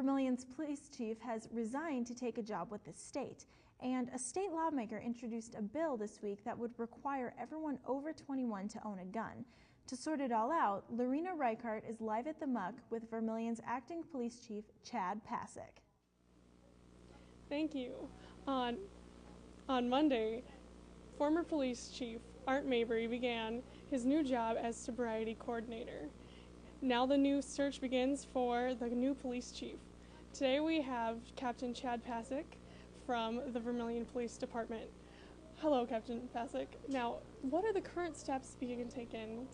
Vermilion's police chief has resigned to take a job with the state, and a state lawmaker introduced a bill this week that would require everyone over 21 to own a gun. To sort it all out, Lorena Reichart is live at the Muck with Vermilion's acting police chief, Chief Passick. Thank you. On Monday, former police chief Art Mabry began his new job as sobriety coordinator. Now the new search begins for the new police chief. Today we have Captain Chief Passick from the Vermilion Police Department. Hello, Captain Passick. Now, what are the current steps being taken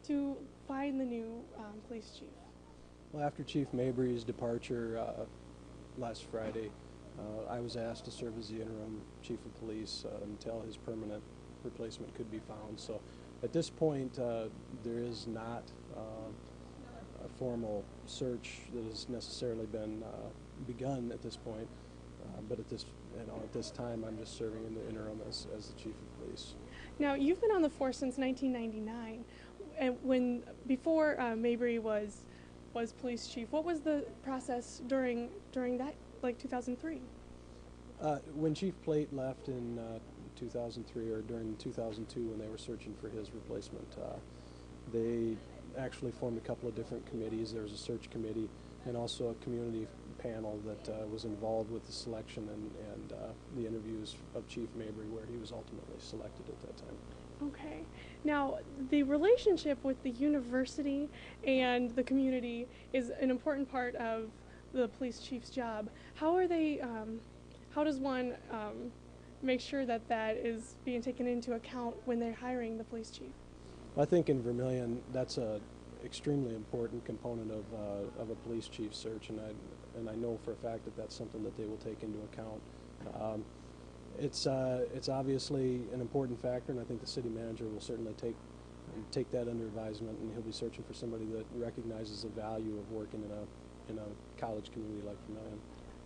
to find the new police chief? Well, after Chief Mabry's departure last Friday, I was asked to serve as the interim chief of police until his permanent replacement could be found. So at this point, there is not a formal search that has necessarily been begun at this point. But at this time, I'm just serving in the interim as the chief of police. Now, you've been on the force since 1999, and before Mabry was police chief. What was the process during that, like 2003? When Chief Plate left in 2003, or during 2002 when they were searching for his replacement, they actually formed a couple of different committees. There was a search committee and also a community panel that was involved with the selection and the interviews of Chief Mabry, where he was ultimately selected at that time. Okay. Now, the relationship with the university and the community is an important part of the police chief's job. How are they? How does one make sure that that is being taken into account when they're hiring the police chief? Well, I think in Vermilion, that's a extremely important component of a police chief search, and I know for a fact that that's something that they will take into account. It's obviously an important factor, and I think the city manager will certainly take that under advisement, and he'll be searching for somebody that recognizes the value of working in a college community like Vermilion.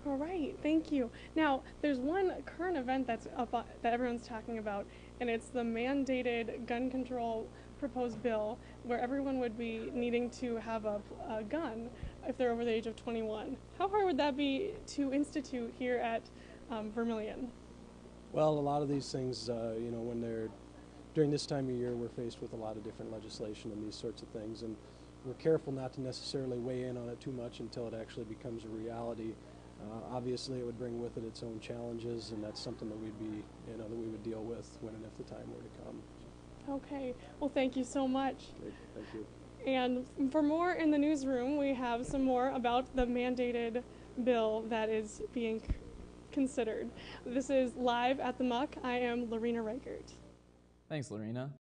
All right, thank you. Now, there's one current event that's that everyone's talking about, and it's the mandated gun control proposed bill, where everyone would be needing to have a gun if they're over the age of 21. How hard would that be to institute here at Vermilion? Well, a lot of these things, when they're during this time of year, we're faced with a lot of different legislation and these sorts of things, and we're careful not to necessarily weigh in on it too much until it actually becomes a reality. Obviously, it would bring with it its own challenges, and that's something that that we would deal with when and if the time were to come. Okay. Well, thank you so much. Great. Thank you. And for more in the newsroom, we have some more about the mandated bill that is being considered. This is Live at the Muck. I am Lorena Reichart. Thanks, Lorena.